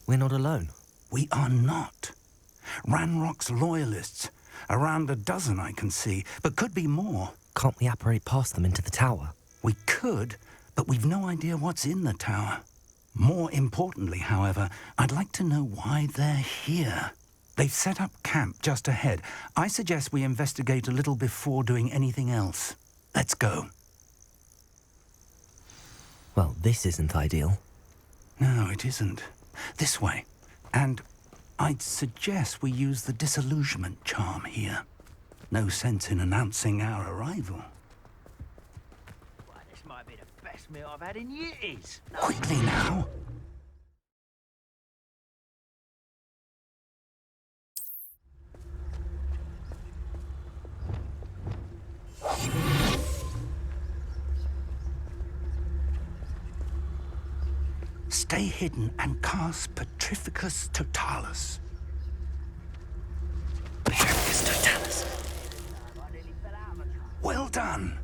We're not alone. We are not. Ranrock's loyalists. Around a dozen I can see, but could be more. Can't we apparate past them into the tower? We could, but we've no idea what's in the tower. More importantly, however, I'd like to know why they're here. They've set up camp just ahead. I suggest we investigate a little before doing anything else. Let's go. Well, this isn't ideal. No, it isn't. This way. And I'd suggest we use the disillusionment charm here. No sense in announcing our arrival. Well, this might be the best meal I've had in years. Quickly now. Stay hidden and cast Petrificus Totalis. Petrificus Totalis. Well done.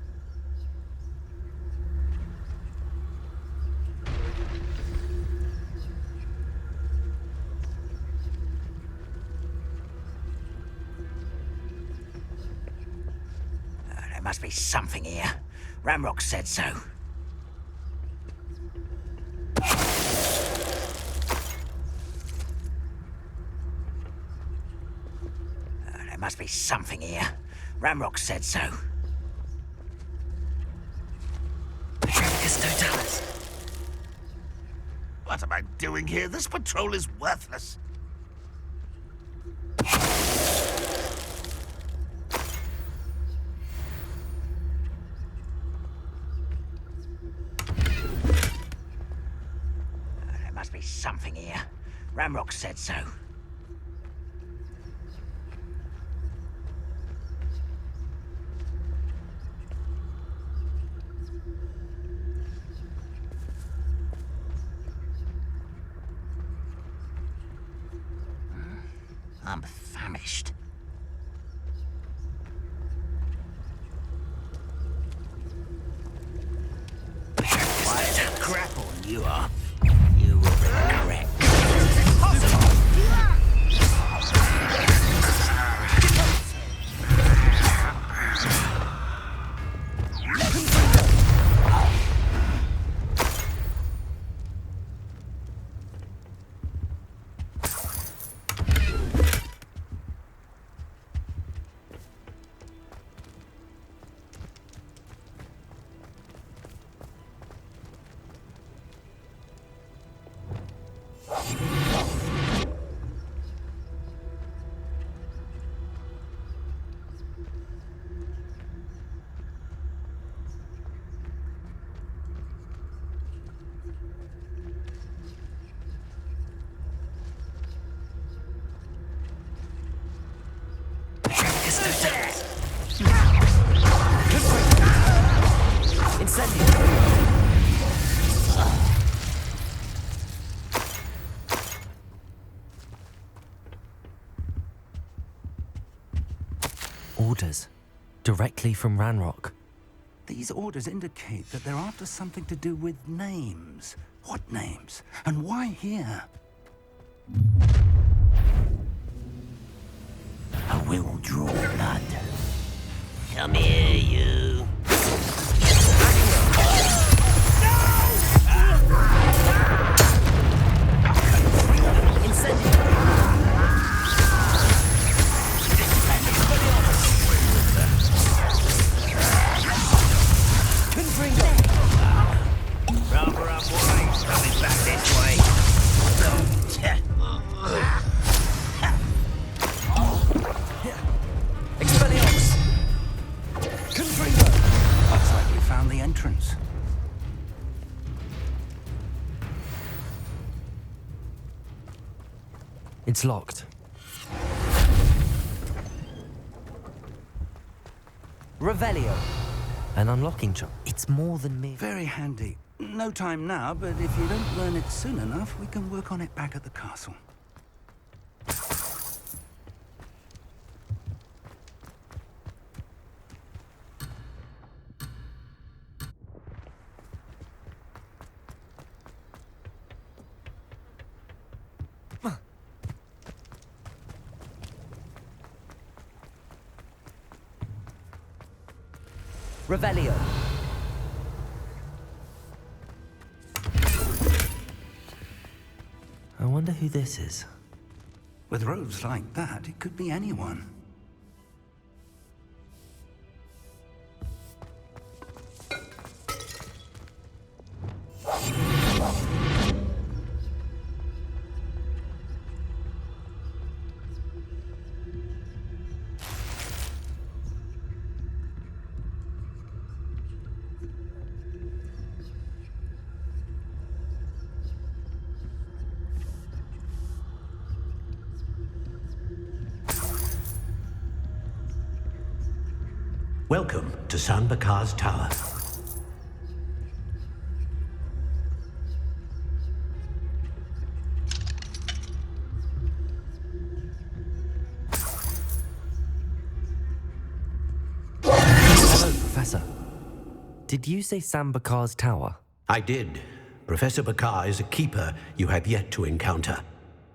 There must be something here. Ramrock said so. There must be something here. Ramrock said so. Petrificus Totalis. What am I doing here? This patrol is worthless. There must be something here. Ramrock said so. I'm famished. Why a grapple you are? You will regret. Orders. Directly from Ranrock. These orders indicate that they're after something to do with names. What names? And why here? I will draw blood. Come here, you. Rather up way, coming back this way. Expelliarmus! Looks like we found the entrance. It's locked. Revelio. An unlocking charm. It's more than me. Very handy. No time now, but if you don't learn it soon enough, we can work on it back at the castle. Revelio. I wonder who this is. With robes like that, it could be anyone. Welcome to San Bakar's Tower. Hello, Professor. Did you say Sam Bakar's tower? I did. Professor Bakar is a keeper you have yet to encounter.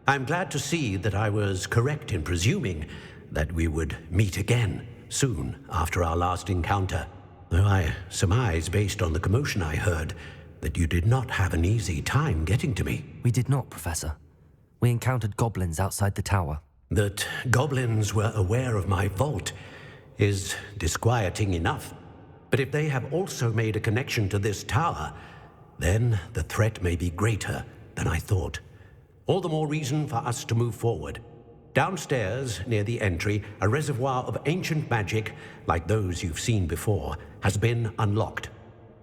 I'm glad to see that I was correct in presuming that we would meet again soon after our last encounter. Though I surmise, based on the commotion I heard, that you did not have an easy time getting to me. We did not, Professor. We encountered goblins outside the tower. That goblins were aware of my vault is disquieting enough. But if they have also made a connection to this tower, then the threat may be greater than I thought. All the more reason for us to move forward. Downstairs, near the entry, a reservoir of ancient magic, like those you've seen before, has been unlocked.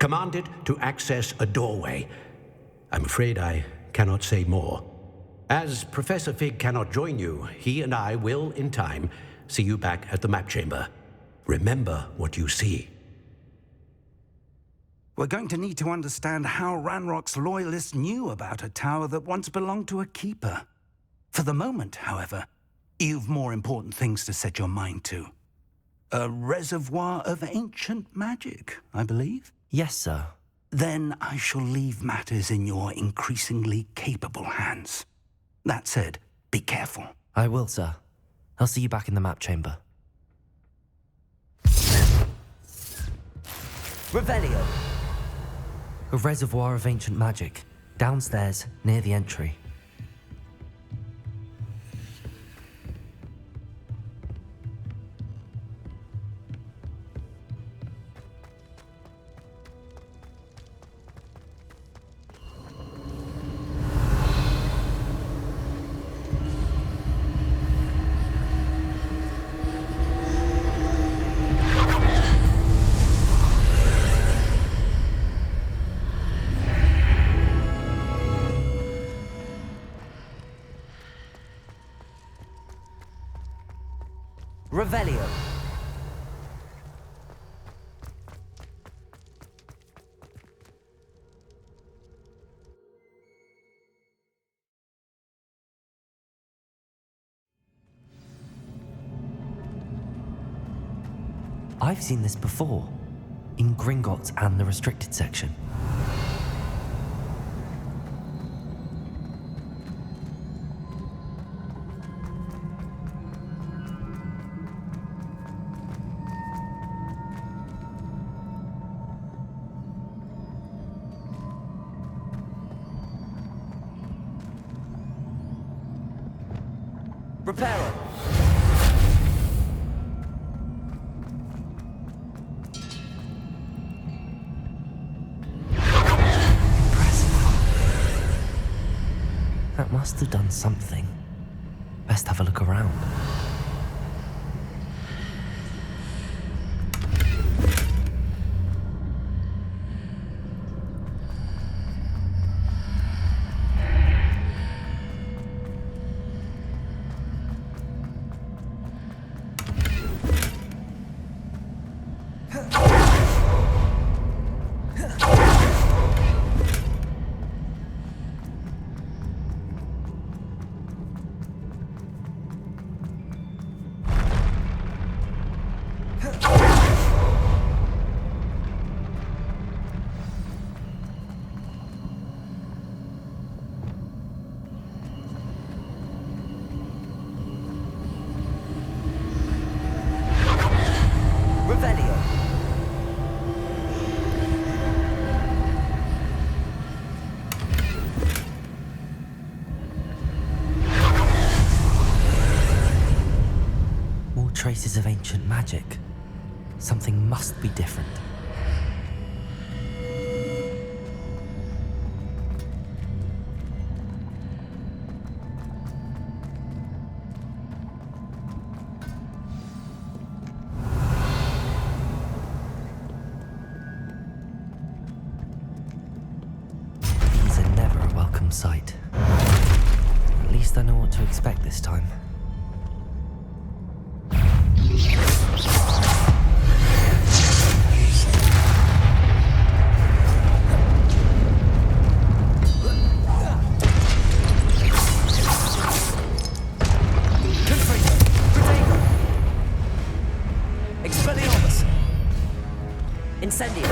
Commanded to access a doorway. I'm afraid I cannot say more. As Professor Fig cannot join you, he and I will, in time, see you back at the map chamber. Remember what you see. We're going to need to understand how Ranrock's loyalists knew about a tower that once belonged to a keeper. For the moment, however, you've more important things to set your mind to. A reservoir of ancient magic, I believe? Yes, sir. Then I shall leave matters in your increasingly capable hands. That said, be careful. I will, sir. I'll see you back in the map chamber. Revelio! A reservoir of ancient magic, downstairs near the entry. Revelio. I've seen this before, in Gringotts and the restricted section. Reparo. That must have done something. Best have a look around. traces of ancient magic. Something must be different. These are never a welcome sight. At least I know what to expect this time. Incendio.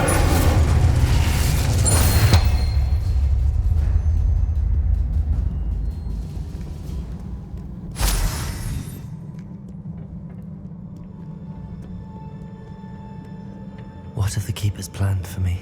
What have the Keepers planned for me?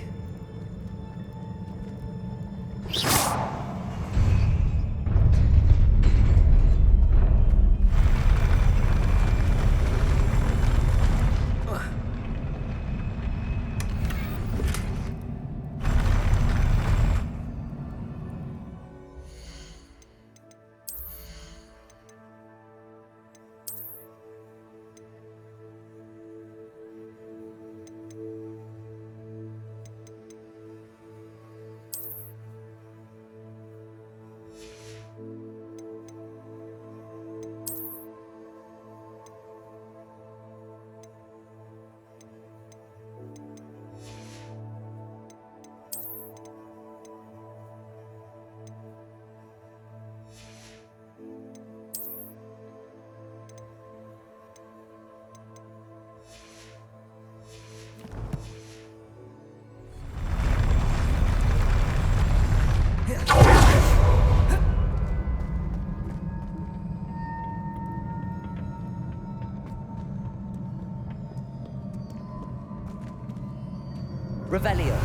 Revelio.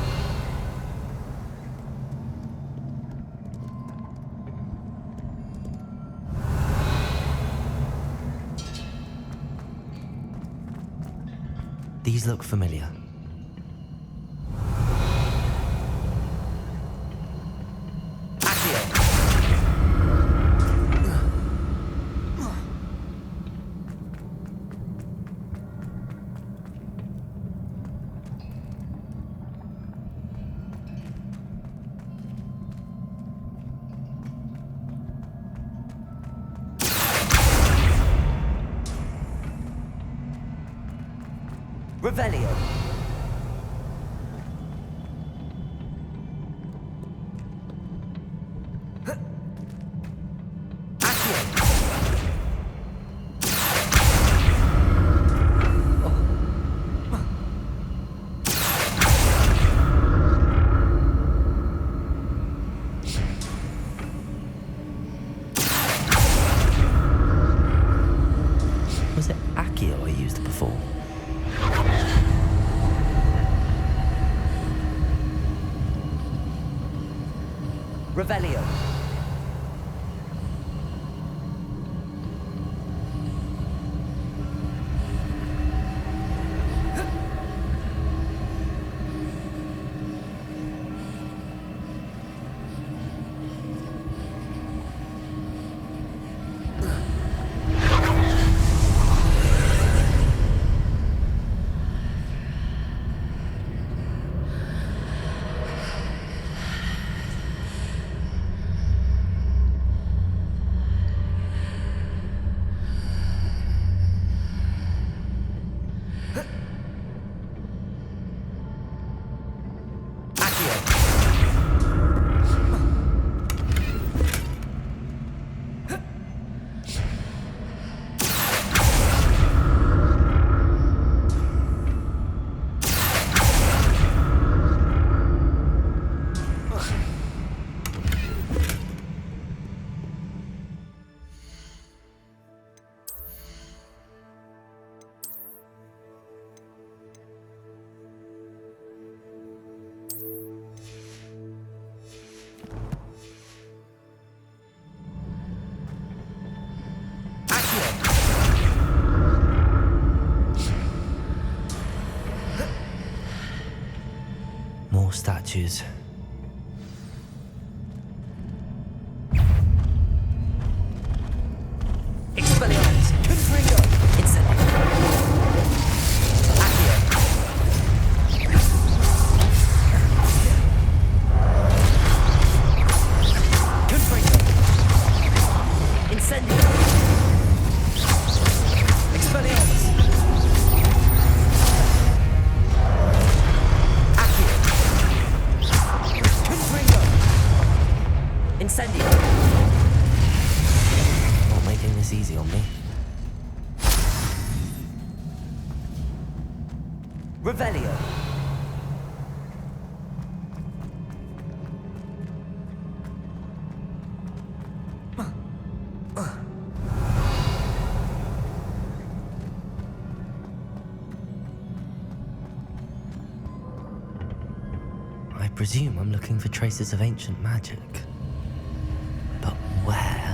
These look familiar. Revelio. Was it Accio I used before? Revelio. More statues. Expelliarmus! Confringo! Incendio! Accio! Confringo! Incendio! Expelliarmus! Accio! Confringo! Incendio! Not making this easy on me. Revelio. I presume I'm looking for traces of ancient magic. But where?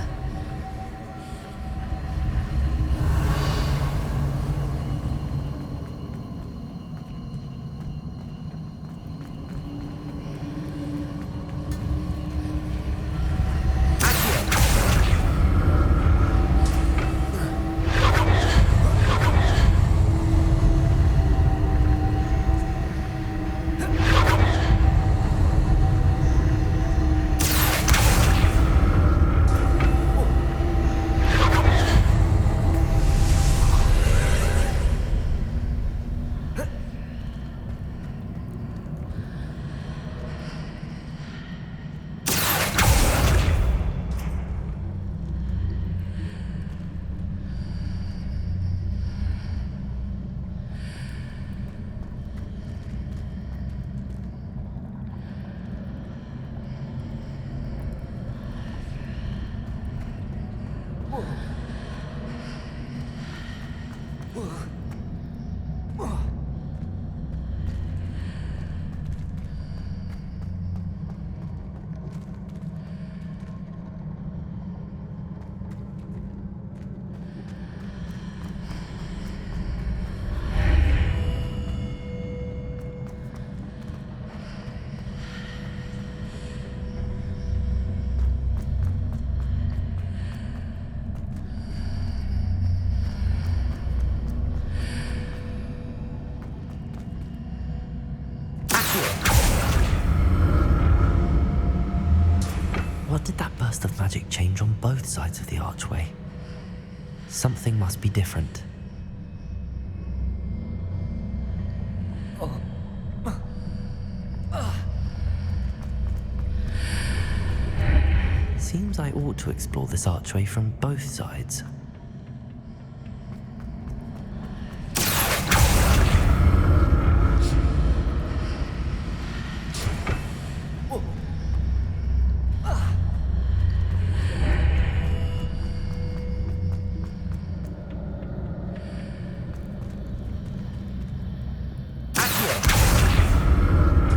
What did that burst of magic change on both sides of the archway? Something must be different. Seems I ought to explore this archway from both sides.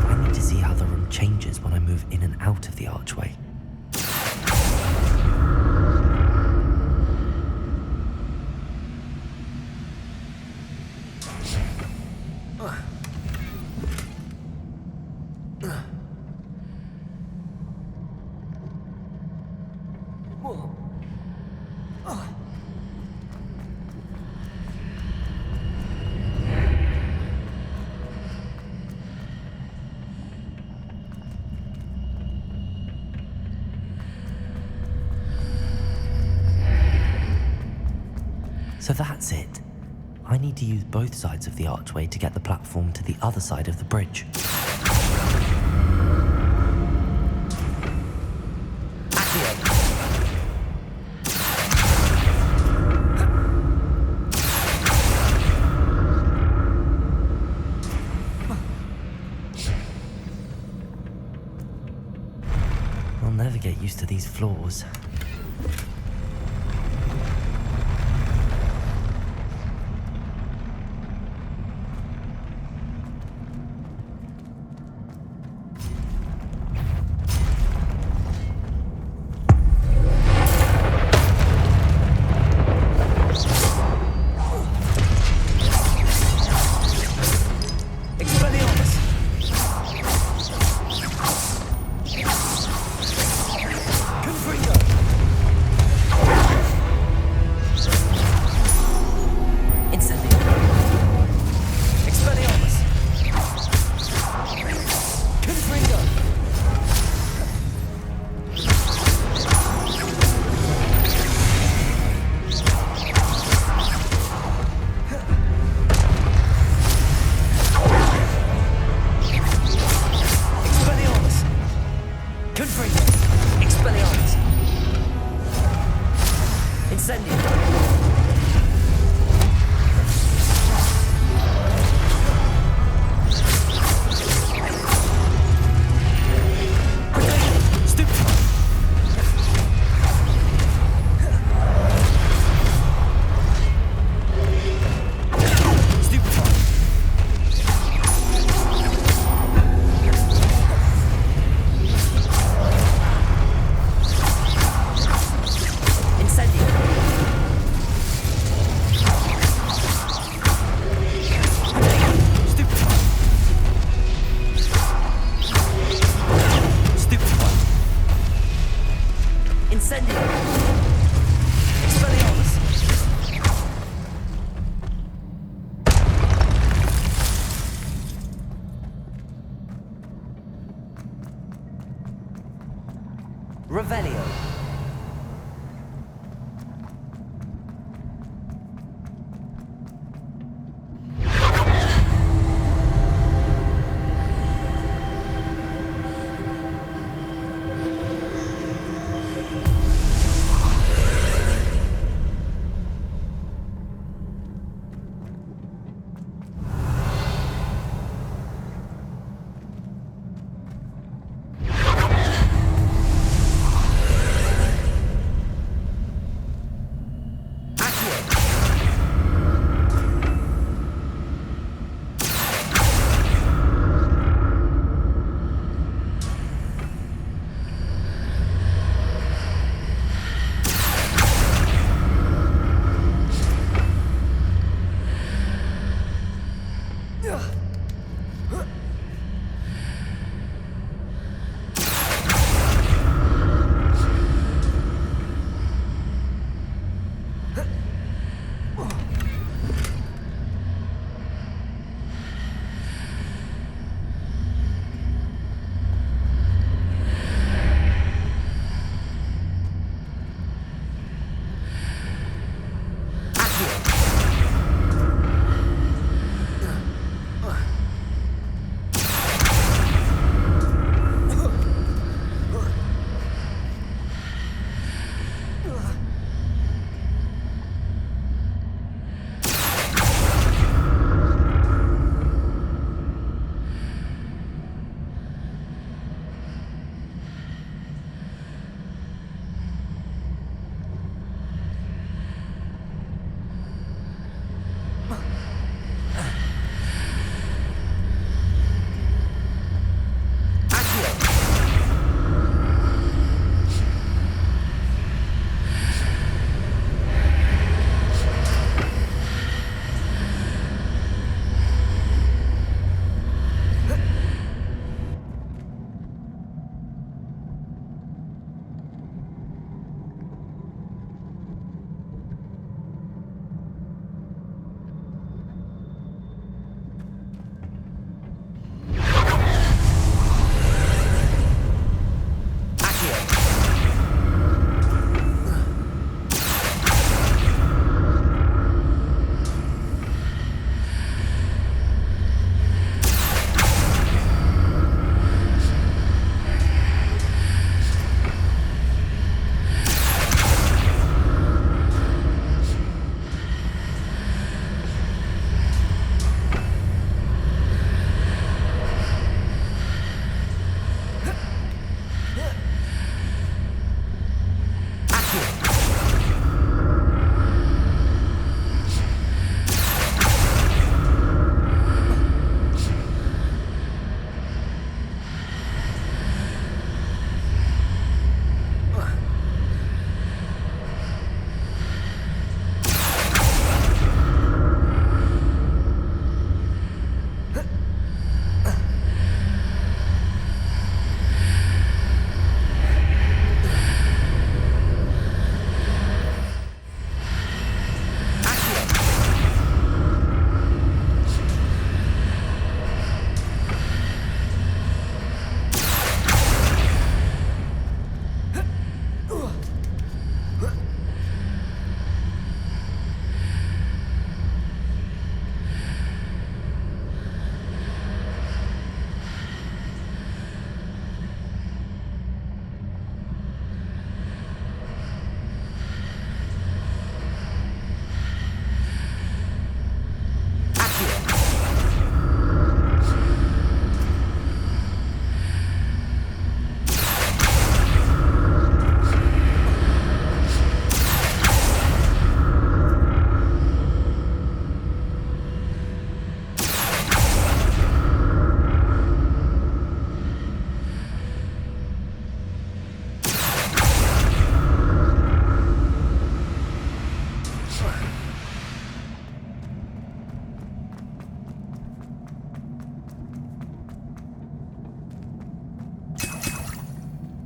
I need to see how the room changes when I move in and out of the archway. So that's it. I need to use both sides of the archway to get the platform to the other side of the bridge. I'll never get used to these floors. Revelio.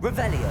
Revelio.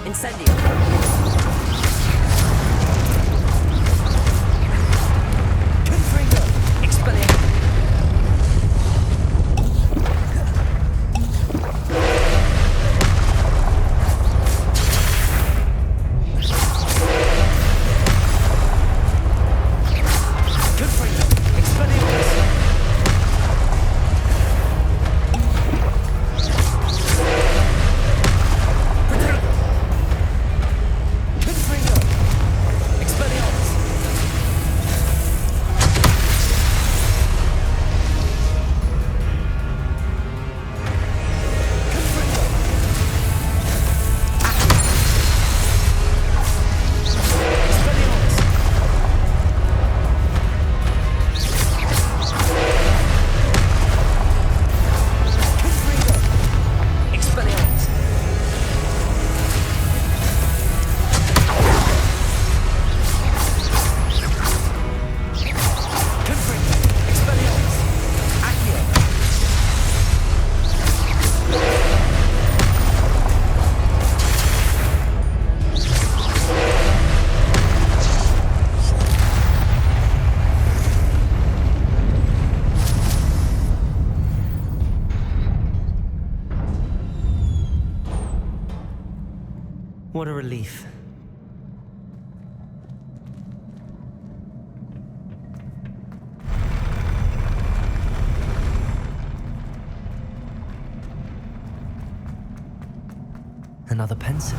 Incendio. Confringo. Expelliarmus. What a relief. Another pencil.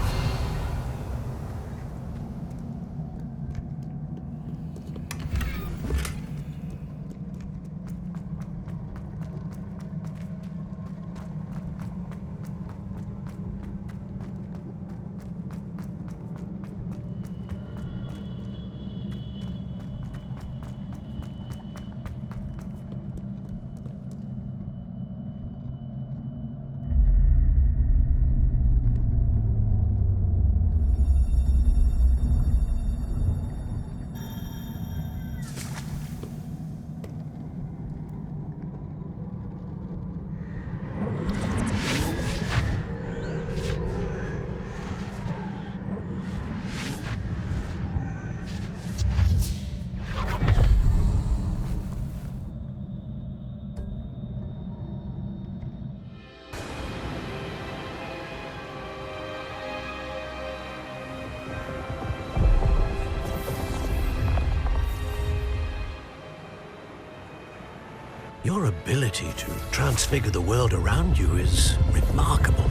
Your ability to transfigure the world around you is remarkable.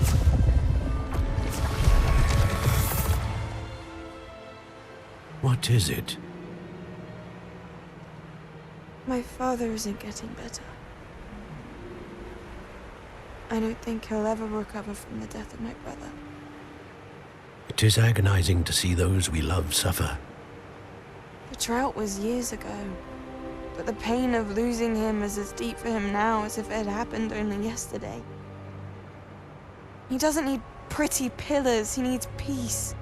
What is it? My father isn't getting better. I don't think he'll ever recover from the death of my brother. It is agonizing to see those we love suffer. The drought was years ago, but the pain of losing him is as deep for him now as if it had happened only yesterday. He doesn't need pretty pillars, he needs peace.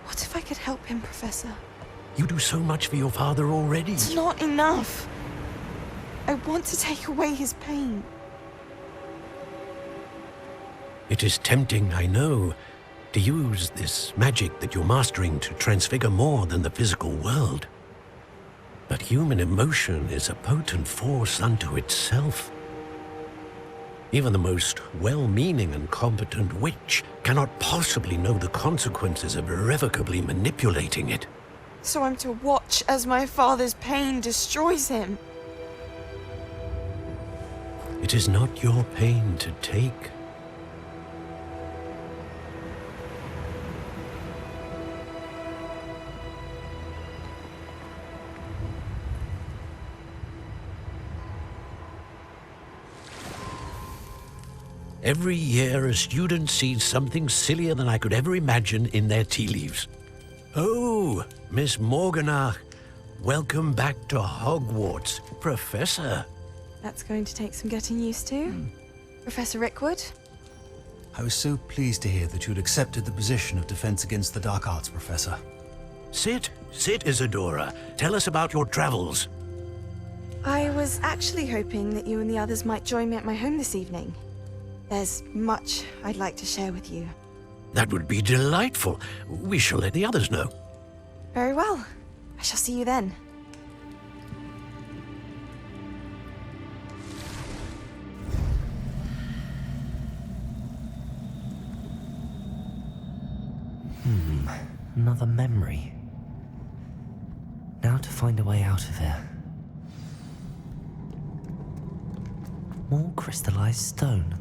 What if I could help him, Professor? You do so much for your father already. It's not enough. I want to take away his pain. It is tempting, I know, to use this magic that you're mastering to transfigure more than the physical world. But human emotion is a potent force unto itself. Even the most well-meaning and competent witch cannot possibly know the consequences of irrevocably manipulating it. So I'm to watch as my father's pain destroys him. It is not your pain to take. Every year, a student sees something sillier than I could ever imagine in their tea leaves. Oh, Miss Morganach, welcome back to Hogwarts, Professor. That's going to take some getting used to. Professor Rickwood? I was so pleased to hear that you'd accepted the position of Defense Against the Dark Arts, Professor. Sit, Isadora. Tell us about your travels. I was actually hoping that you and the others might join me at my home this evening. There's much I'd like to share with you. That would be delightful. We shall let the others know. Very well. I shall see you then. Another memory. Now to find a way out of here. More crystallized stone.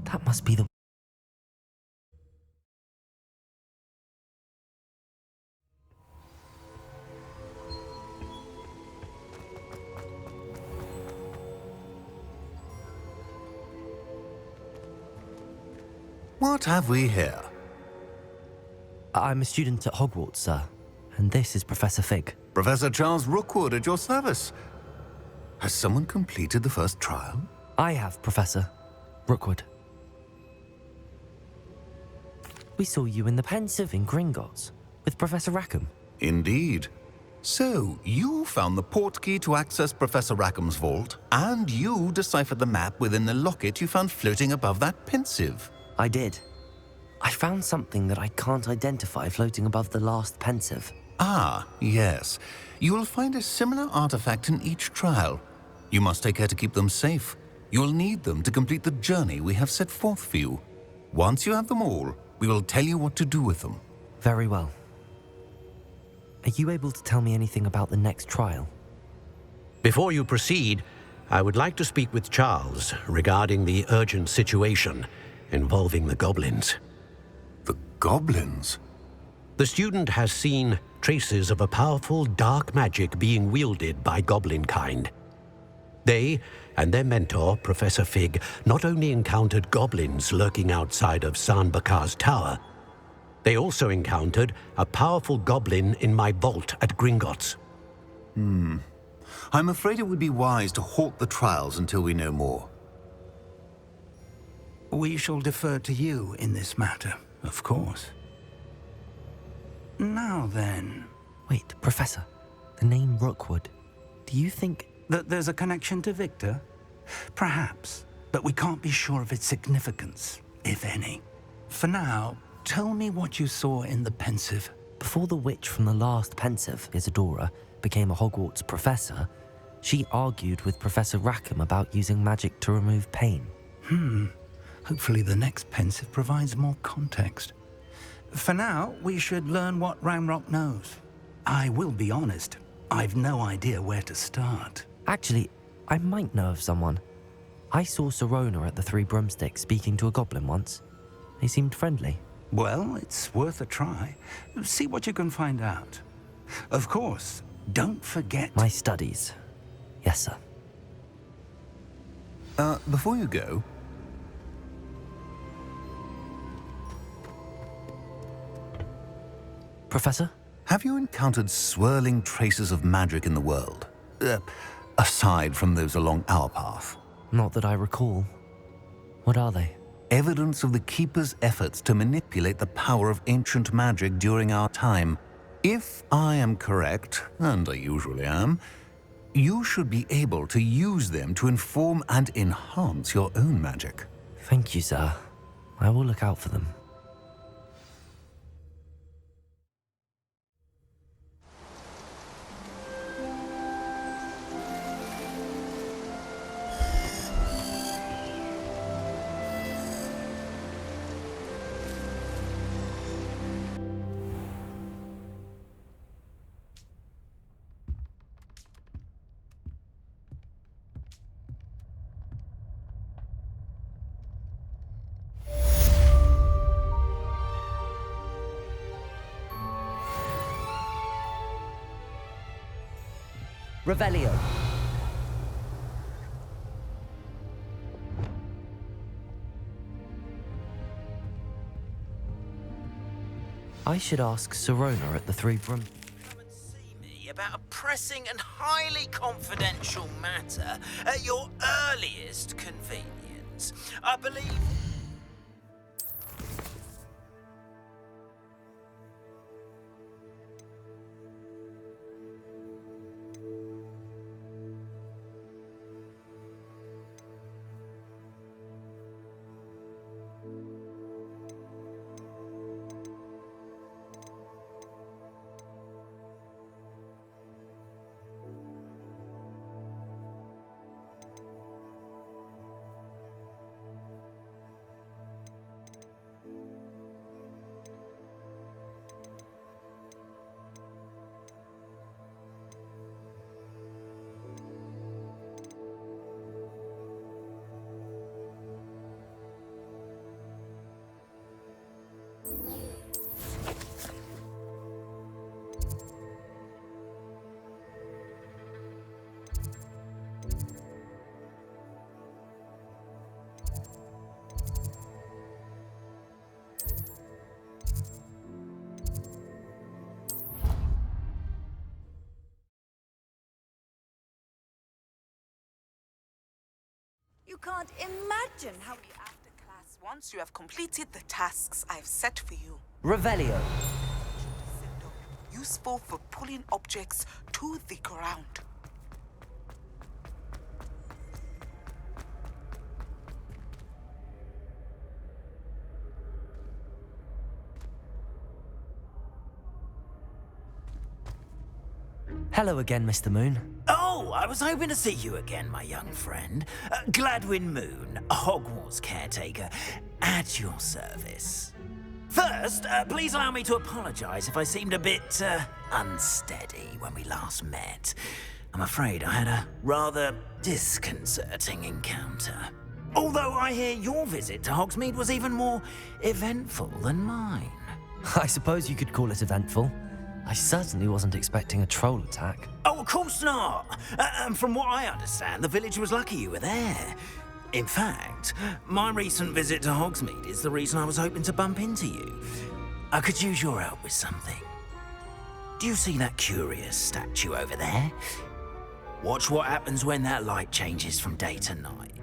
That must be the... What have we here? I'm a student at Hogwarts, sir. And this is Professor Fig. Professor Charles Rookwood at your service. Has someone completed the first trial? I have, Professor Rookwood. We saw you in the Pensive in Gringotts with Professor Rackham. Indeed. So, you found the portkey to access Professor Rackham's vault, and you deciphered the map within the locket you found floating above that Pensive. I did. I found something that I can't identify floating above the last Pensive. Ah, yes. You will find a similar artifact in each trial. You must take care to keep them safe. You will need them to complete the journey we have set forth for you. Once you have them all, we will tell you what to do with them. Very well. Are you able to tell me anything about the next trial? Before you proceed, I would like to speak with Charles regarding the urgent situation involving the goblins. The goblins? The student has seen traces of a powerful dark magic being wielded by goblin kind. They and their mentor, Professor Fig, not only encountered goblins lurking outside of San Bakar's tower, they also encountered a powerful goblin in my vault at Gringotts. I'm afraid it would be wise to halt the trials until we know more. We shall defer to you in this matter, of course. Now then... Wait, Professor. The name Rookwood. Do you think... that there's a connection to Victor? Perhaps, but we can't be sure of its significance, if any. For now, tell me what you saw in the Pensive. Before the witch from the last Pensive, Isadora, became a Hogwarts professor, she argued with Professor Rackham about using magic to remove pain. Hopefully the next Pensive provides more context. For now, we should learn what Ramrock knows. I will be honest, I've no idea where to start. Actually, I might know of someone. I saw Sirona at the Three Broomsticks speaking to a goblin once. They seemed friendly. Well, it's worth a try. See what you can find out. Of course, don't forget... My studies. Yes, sir. Before you go... Professor? Have you encountered swirling traces of magic in the world? Aside from those along our path? Not that I recall. What are they? Evidence of the Keeper's efforts to manipulate the power of ancient magic during our time. If I am correct, and I usually am, you should be able to use them to inform and enhance your own magic. Thank you, sir. I will look out for them. Revelio. I should ask Sirona at the Three Broom... Come and see me about a pressing and highly confidential matter at your earliest convenience. I believe... You can't imagine how we after class once you have completed the tasks I've set for you. Revelio. Useful for pulling objects to the ground. Hello again, Mr. Moon. Oh, I was hoping to see you again, my young friend. Gladwin Moon, Hogwarts caretaker, at your service. First, please allow me to apologize if I seemed a bit unsteady when we last met. I'm afraid I had a rather disconcerting encounter. Although I hear your visit to Hogsmeade was even more eventful than mine. I suppose you could call it eventful. I certainly wasn't expecting a troll attack. Oh, of course not. And from what I understand, the village was lucky you were there. In fact, my recent visit to Hogsmeade is the reason I was hoping to bump into you. I could use your help with something. Do you see that curious statue over there? Watch what happens when that light changes from day to night.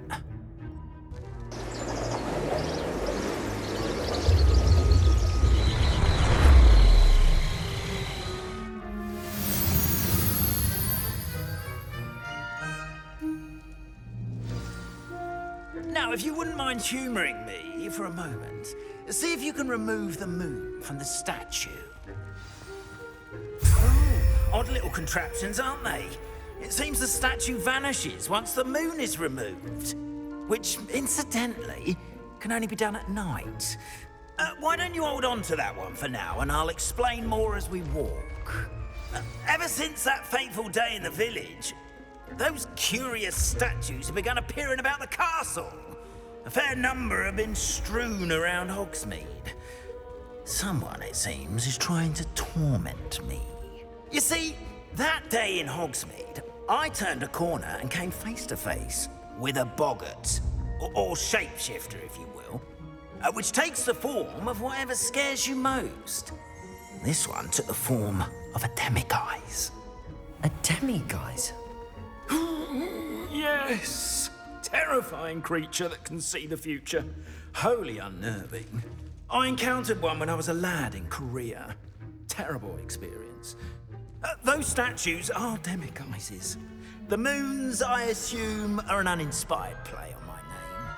Now, if you wouldn't mind humouring me for a moment, see if you can remove the moon from the statue. Ooh, odd little contraptions, aren't they? It seems the statue vanishes once the moon is removed, which, incidentally, can only be done at night. Why don't you hold on to that one for now, and I'll explain more as we walk. Ever since that fateful day in the village, those curious statues have begun appearing about the castle. A fair number have been strewn around Hogsmeade. Someone, it seems, is trying to torment me. You see, that day in Hogsmeade, I turned a corner and came face to face with a boggart, or shapeshifter, if you will, which takes the form of whatever scares you most. This one took the form of a demiguise. A demiguise? Yes! Terrifying creature that can see the future. Wholly unnerving. I encountered one when I was a lad in Korea. Terrible experience. Those statues are demiguises. The moons, I assume, are an uninspired play on my name.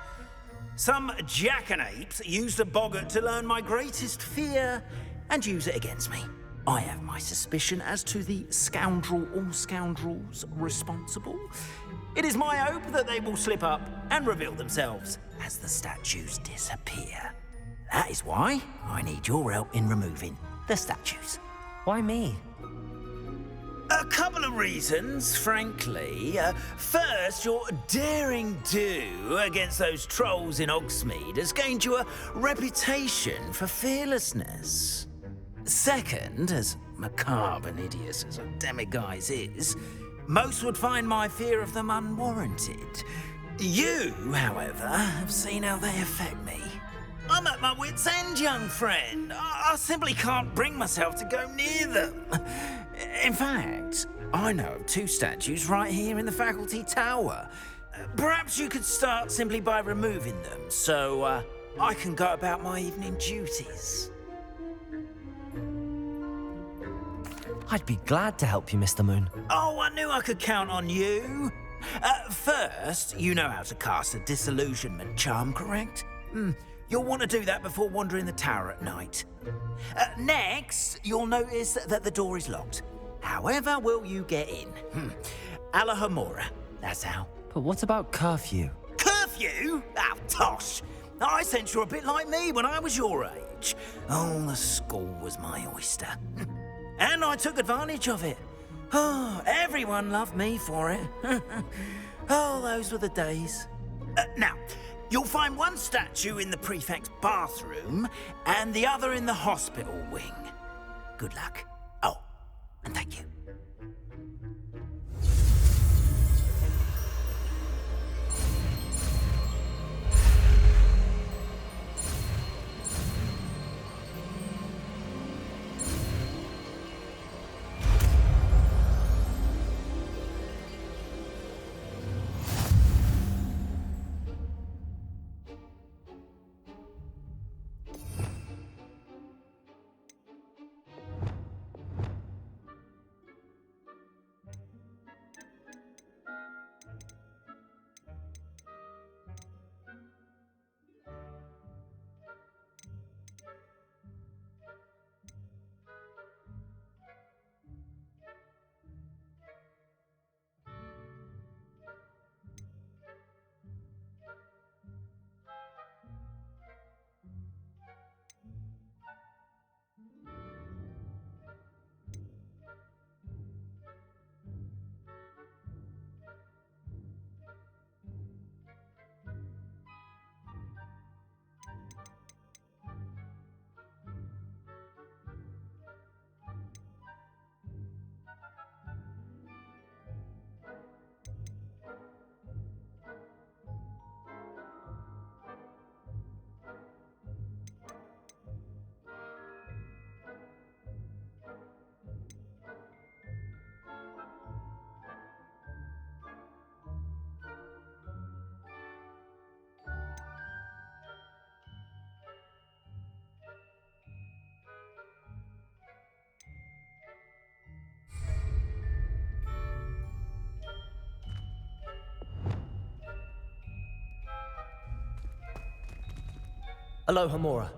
Some jackanapes used a boggart to learn my greatest fear and use it against me. I have my suspicion as to the scoundrel or scoundrels responsible. It is my hope that they will slip up and reveal themselves as the statues disappear. That is why I need your help in removing the statues. Why me? A couple of reasons, frankly. First, your daring do against those trolls in Hogsmeade has gained you a reputation for fearlessness. Second, as macabre and hideous as a demiguise is, most would find my fear of them unwarranted. You, however, have seen how they affect me. I'm at my wit's end, young friend. I simply can't bring myself to go near them. In fact, I know of two statues right here in the faculty tower. Perhaps you could start simply by removing them, so I can go about my evening duties. I'd be glad to help you, Mr. Moon. Oh, I knew I could count on you. First, you know how to cast a disillusionment charm, correct? You'll want to do that before wandering the tower at night. Next, you'll notice that the door is locked. However will you get in? Alahomora, that's how. But what about curfew? Curfew? Oh, tosh. I sense you're a bit like me when I was your age. Oh, the school was my oyster. And I took advantage of it. Oh, everyone loved me for it. Oh, those were the days. Now, you'll find one statue in the prefect's bathroom and the other in the hospital wing. Good luck. Oh, and thank you. Aloha Mora.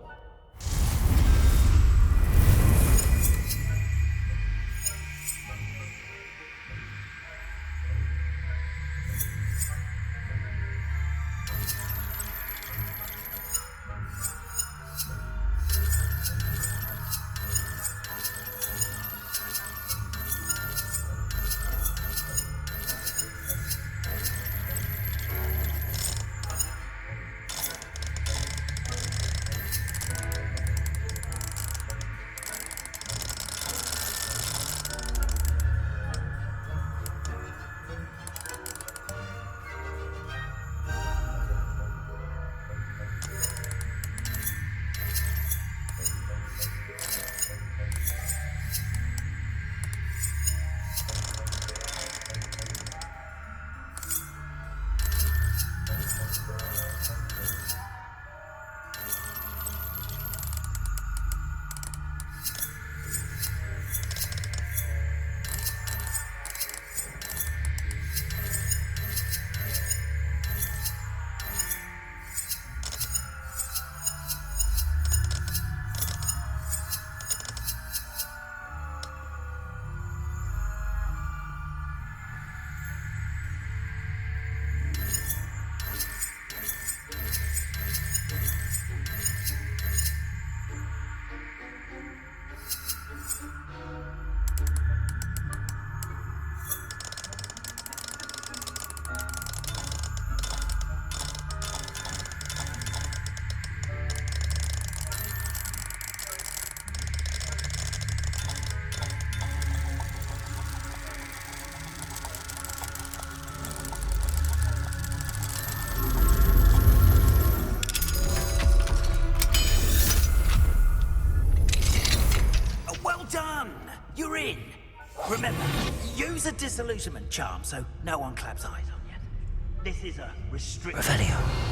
You're in. Remember, use a disillusionment charm so no one claps eyes on you. This is a restricted... Revelio.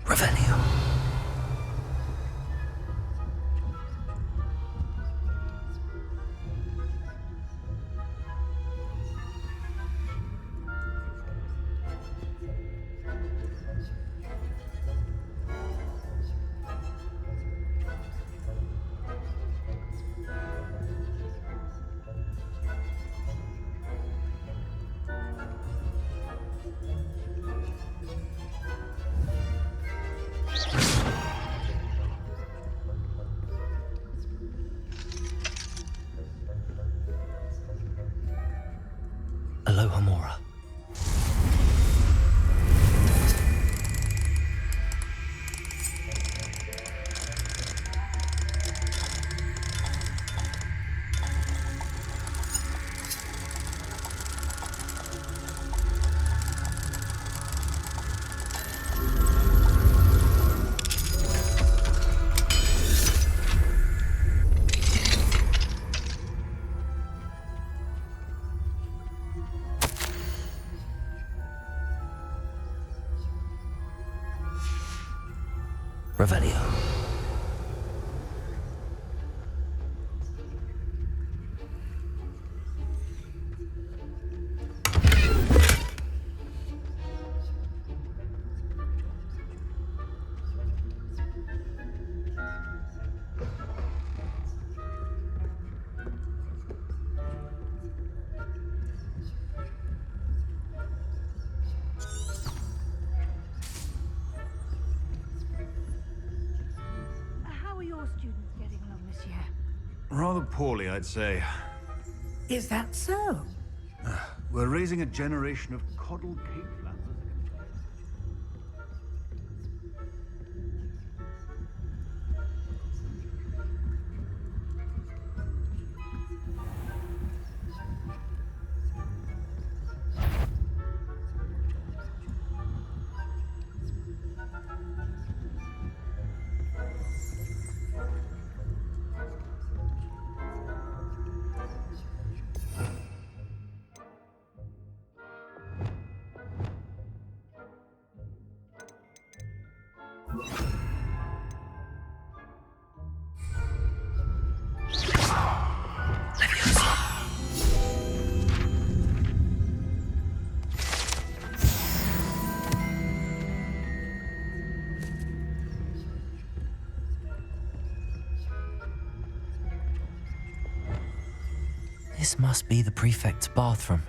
Revelio. Aloha Mora. Revelio. students getting along this year? Rather poorly, I'd say. Is that so? We're raising a generation of coddled cake flappers. This must be the prefect's bathroom.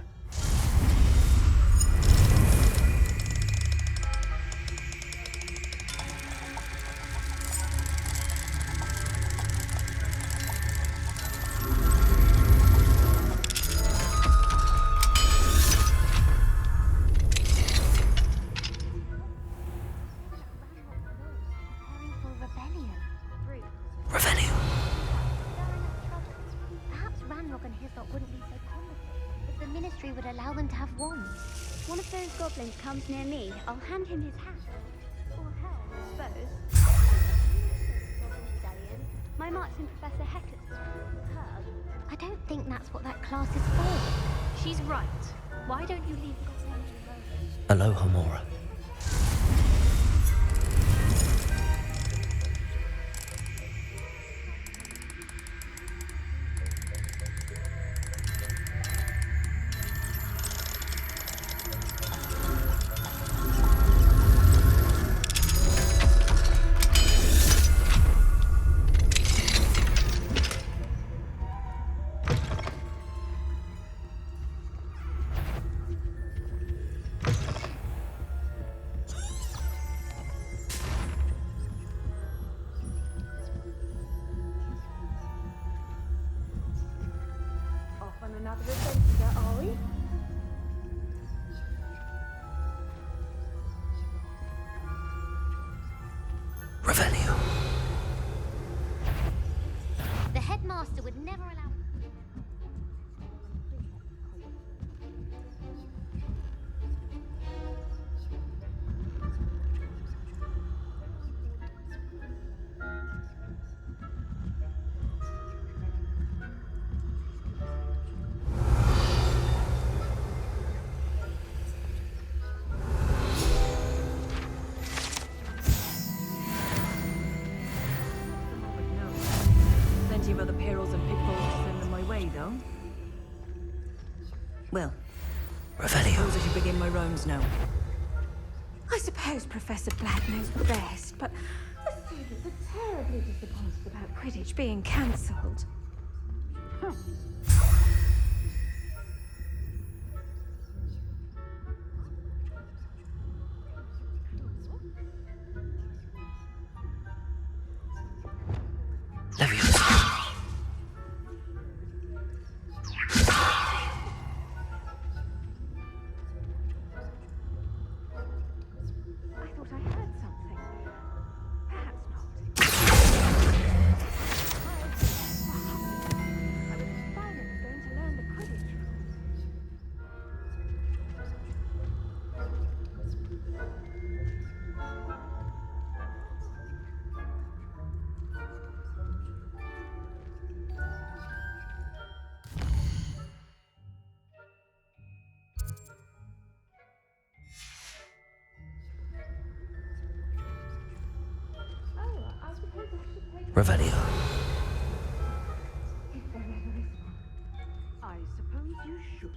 Comes near me, I'll hand him his hat. Or her, I suppose. My mark's in Professor Hector's. Her. I don't think that's what that class is for. She's right. Why don't you leave God's alone? Aloha, Mora. Another adventure, are we? Revelio. The headmaster would never allow... Other perils and pitfalls to send them my way, though. Well, Revelio. I suppose I should begin my rounds now. I suppose Professor Black knows best, but the students are terribly disappointed about Quidditch being cancelled. Revelio. If there ever is one. I suppose you should.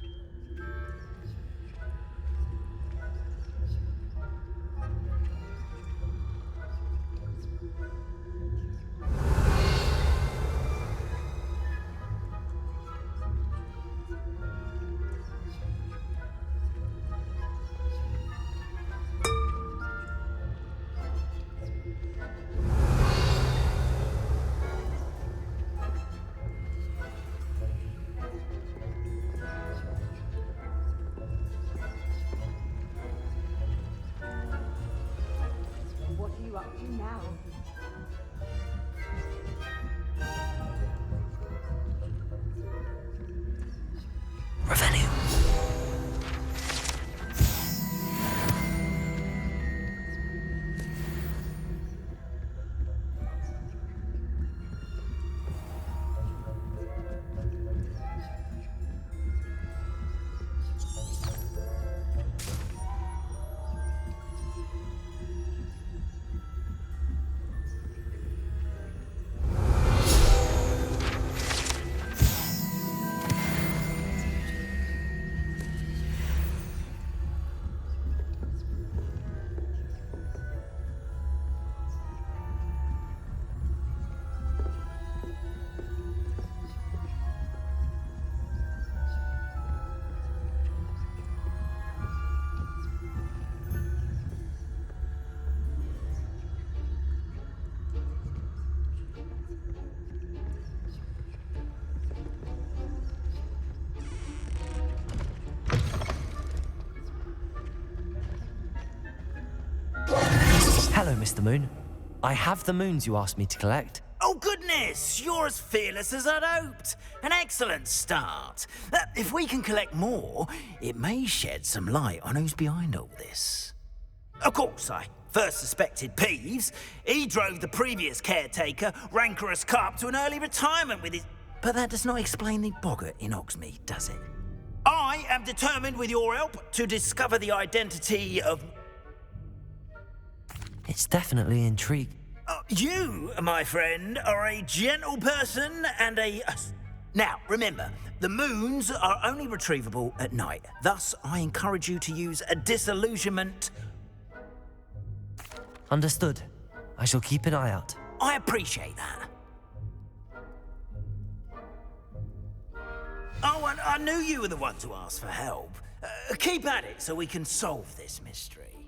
Revelio. Hello, Mr. Moon. I have the moons you asked me to collect. Oh, goodness! You're as fearless as I'd hoped. An excellent start. If we can collect more, it may shed some light on who's behind all this. Of course, I first suspected Peeves. He drove the previous caretaker, Rancorous Carp, to an early retirement with his... But that does not explain the boggart in Hogsmeade, does it? I am determined, with your help, to discover the identity of... It's definitely intriguing. You, my friend, are a gentle person and a... Now, remember, the moons are only retrievable at night. Thus, I encourage you to use a disillusionment... Understood. I shall keep an eye out. I appreciate that. Oh, and I knew you were the one to ask for help. Keep at it so we can solve this mystery.